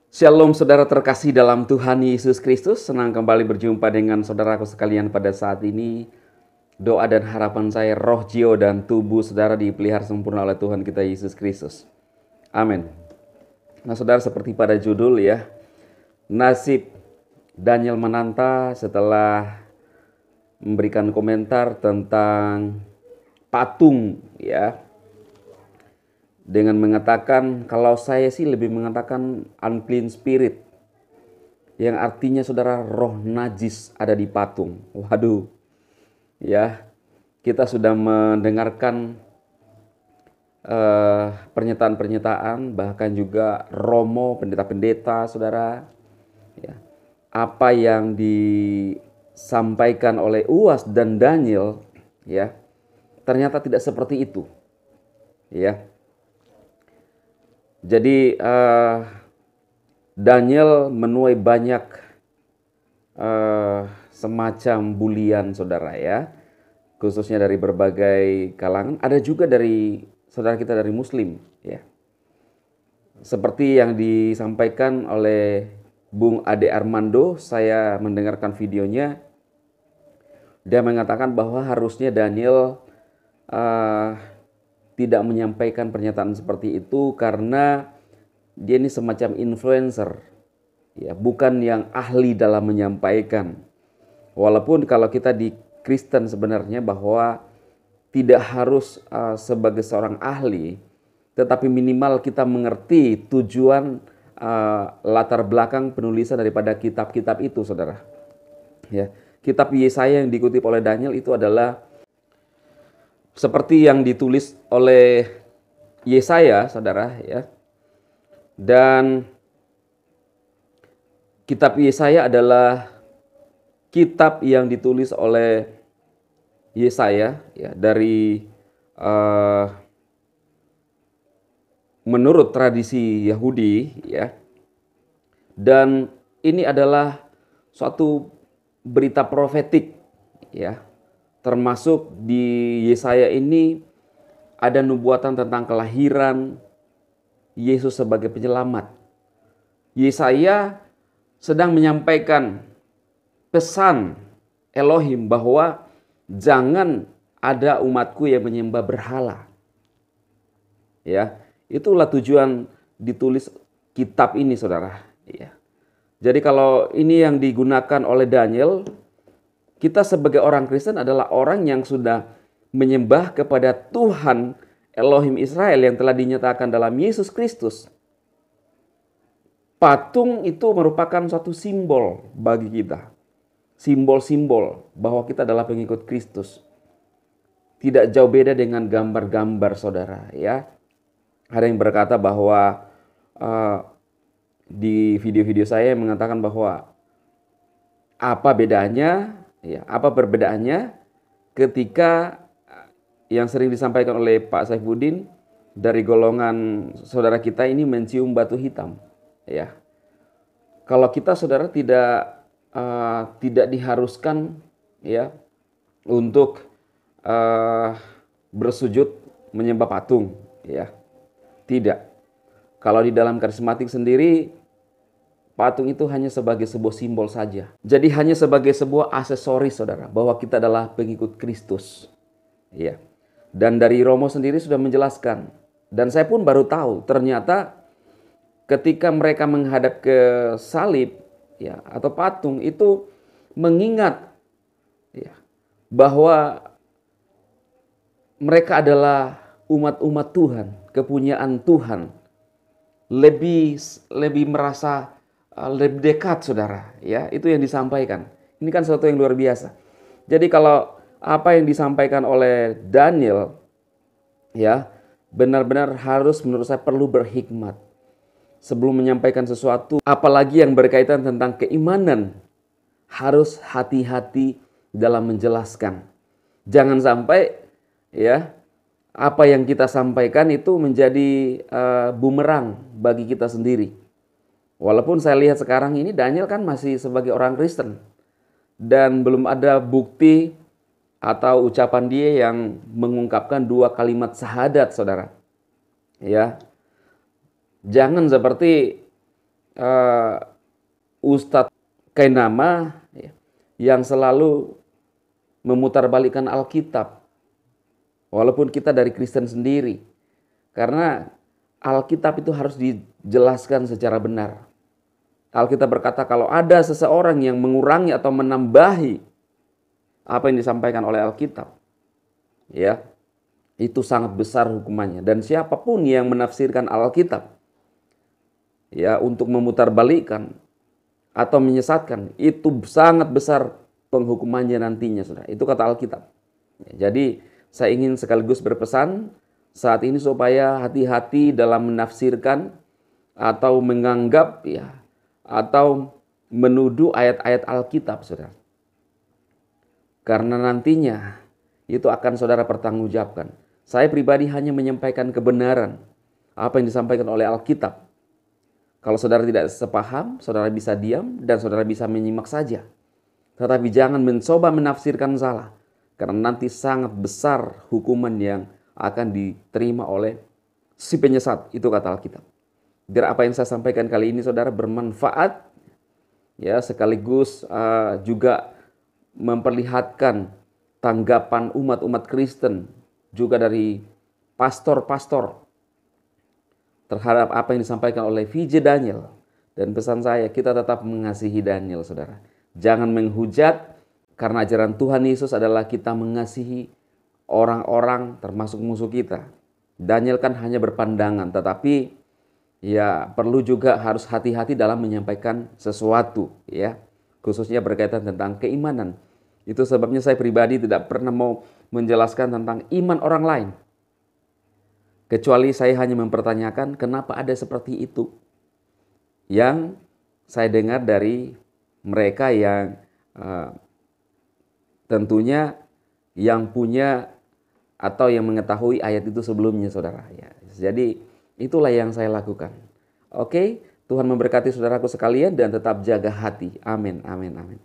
Shalom saudara terkasih dalam Tuhan Yesus Kristus. Senang kembali berjumpa dengan saudaraku sekalian pada saat ini. Doa dan harapan saya roh, jiwa, dan tubuh saudara dipelihara sempurna oleh Tuhan kita Yesus Kristus. Amin. Nah saudara, seperti pada judul ya, nasib Daniel Mananta setelah memberikan komentar tentang patung ya, dengan mengatakan, kalau saya sih lebih mengatakan unclean spirit, yang artinya saudara roh najis ada di patung. Waduh, ya kita sudah mendengarkan pernyataan-pernyataan, bahkan juga romo pendeta-pendeta saudara, ya, apa yang disampaikan oleh Uas dan Daniel, ya ternyata tidak seperti itu, ya. Jadi Daniel menuai banyak semacam bulian saudara ya, khususnya dari berbagai kalangan. Ada juga dari saudara kita dari Muslim ya, seperti yang disampaikan oleh Bung Ade Armando. Saya mendengarkan videonya. Dia mengatakan bahwa harusnya Daniel tidak menyampaikan pernyataan seperti itu karena dia ini semacam influencer, ya, bukan yang ahli dalam menyampaikan. Walaupun kalau kita di Kristen sebenarnya bahwa tidak harus sebagai seorang ahli, tetapi minimal kita mengerti tujuan latar belakang penulisan daripada kitab-kitab itu, saudara. Ya, kitab Yesaya yang dikutip oleh Daniel itu adalah seperti yang ditulis oleh Yesaya, saudara ya. Dan kitab Yesaya adalah kitab yang ditulis oleh Yesaya ya, dari menurut tradisi Yahudi ya. Dan ini adalah suatu berita profetik ya. Termasuk di Yesaya ini ada nubuatan tentang kelahiran Yesus sebagai penyelamat. Yesaya sedang menyampaikan pesan Elohim bahwa jangan ada umatku yang menyembah berhala. Ya, itulah tujuan ditulis kitab ini, saudara. Ya. Jadi kalau ini yang digunakan oleh Daniel, kita sebagai orang Kristen adalah orang yang sudah menyembah kepada Tuhan Elohim Israel yang telah dinyatakan dalam Yesus Kristus. Patung itu merupakan suatu simbol bagi kita. Simbol-simbol bahwa kita adalah pengikut Kristus. Tidak jauh beda dengan gambar-gambar, saudara. Ya, ada yang berkata bahwa di video-video saya mengatakan bahwa apa bedanya? Ya, apa perbedaannya ketika yang sering disampaikan oleh Pak Saifuddin dari golongan saudara kita ini mencium batu hitam, ya. Kalau kita saudara tidak diharuskan ya untuk bersujud menyembah patung, ya. Tidak. Kalau di dalam karismatik sendiri, patung itu hanya sebagai sebuah simbol saja. Jadi hanya sebagai sebuah aksesoris, saudara, bahwa kita adalah pengikut Kristus. Ya. Dan dari Romo sendiri sudah menjelaskan. Dan saya pun baru tahu, ternyata ketika mereka menghadap ke salib ya, atau patung itu mengingat ya, bahwa mereka adalah umat-umat Tuhan, kepunyaan Tuhan. Lebih merasa lebih dekat, saudara, ya, itu yang disampaikan. Ini kan sesuatu yang luar biasa. Jadi kalau apa yang disampaikan oleh Daniel, ya, benar-benar harus menurut saya perlu berhikmat sebelum menyampaikan sesuatu, apalagi yang berkaitan tentang keimanan, harus hati-hati dalam menjelaskan. Jangan sampai ya apa yang kita sampaikan itu menjadi bumerang bagi kita sendiri. Walaupun saya lihat sekarang ini Daniel kan masih sebagai orang Kristen dan belum ada bukti atau ucapan dia yang mengungkapkan 2 kalimat syahadat, saudara. Ya, jangan seperti uh, Ustadz Kainama ya, yang selalu memutarbalikkan Alkitab. Walaupun kita dari Kristen sendiri. Karena Alkitab itu harus dijelaskan secara benar. Alkitab berkata kalau ada seseorang yang mengurangi atau menambahi apa yang disampaikan oleh Alkitab, ya, itu sangat besar hukumannya. Dan siapapun yang menafsirkan Alkitab, ya, untuk memutarbalikkan atau menyesatkan, itu sangat besar penghukumannya nantinya, saudara. Itu kata Alkitab. Ya, jadi saya ingin sekaligus berpesan saat ini supaya hati-hati dalam menafsirkan atau menganggap, ya, atau menuduh ayat-ayat Alkitab, saudara. Karena nantinya itu akan saudara pertanggungjawabkan. Saya pribadi hanya menyampaikan kebenaran apa yang disampaikan oleh Alkitab. Kalau saudara tidak sepaham, saudara bisa diam dan saudara bisa menyimak saja. Tetapi jangan mencoba menafsirkan salah. Karena nanti sangat besar hukuman yang akan diterima oleh si penyesat. Itu kata Alkitab. Biar apa yang saya sampaikan kali ini saudara bermanfaat, ya, sekaligus juga memperlihatkan tanggapan umat-umat Kristen juga dari pastor-pastor terhadap apa yang disampaikan oleh VJ Daniel. Dan pesan saya, kita tetap mengasihi Daniel, saudara. Jangan menghujat, karena ajaran Tuhan Yesus adalah kita mengasihi orang-orang termasuk musuh kita. Daniel kan hanya berpandangan, tetapi ya perlu juga harus hati-hati dalam menyampaikan sesuatu, ya, khususnya berkaitan tentang keimanan. Itu sebabnya saya pribadi tidak pernah mau menjelaskan tentang iman orang lain, kecuali saya hanya mempertanyakan kenapa ada seperti itu yang saya dengar dari mereka yang tentunya yang punya atau yang mengetahui ayat itu sebelumnya, saudara. Ya, jadi itulah yang saya lakukan. Oke, Tuhan memberkati saudaraku sekalian dan tetap jaga hati. Amin, amin, amin.